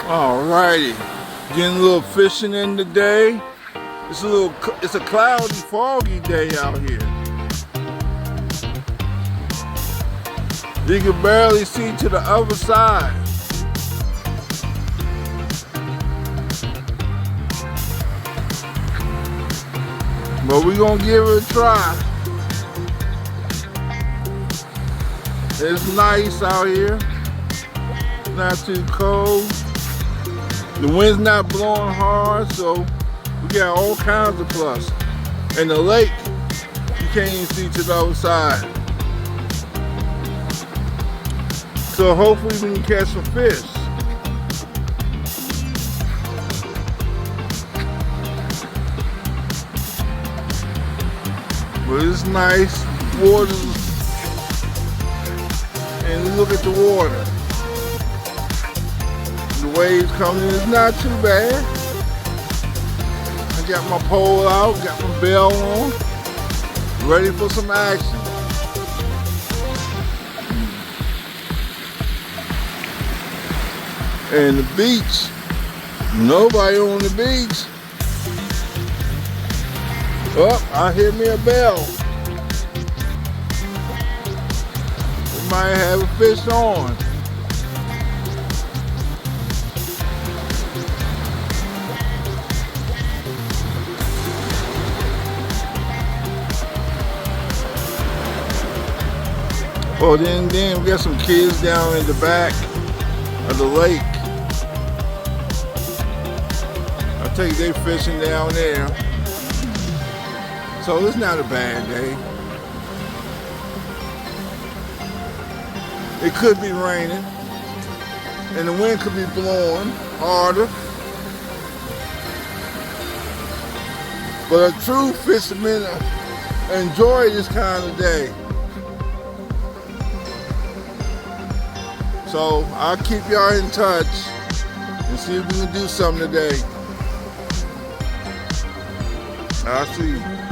Alrighty, getting a little fishing in today. It's a cloudy, foggy day out here. You can barely see to the other side. But we're gonna give it a try. It's nice out here. Not too cold. The wind's not blowing hard, so we got all kinds of plus. And the lake, you can't even see to the other side. So hopefully we can catch some fish. But it's nice, water, and look at the water. The waves coming in, it's not too bad. I got my pole out, got my bell on, ready for some action. And the beach, nobody on the beach. Oh, I hear me a bell. We might have a fish on. Oh, then we got some kids down in the back of the lake. I take they fishing down there. So it's not a bad day. It could be raining, and the wind could be blowing harder. But a true fisherman enjoy this kind of day. So I'll keep y'all in touch and see if we can do something today. I'll see you.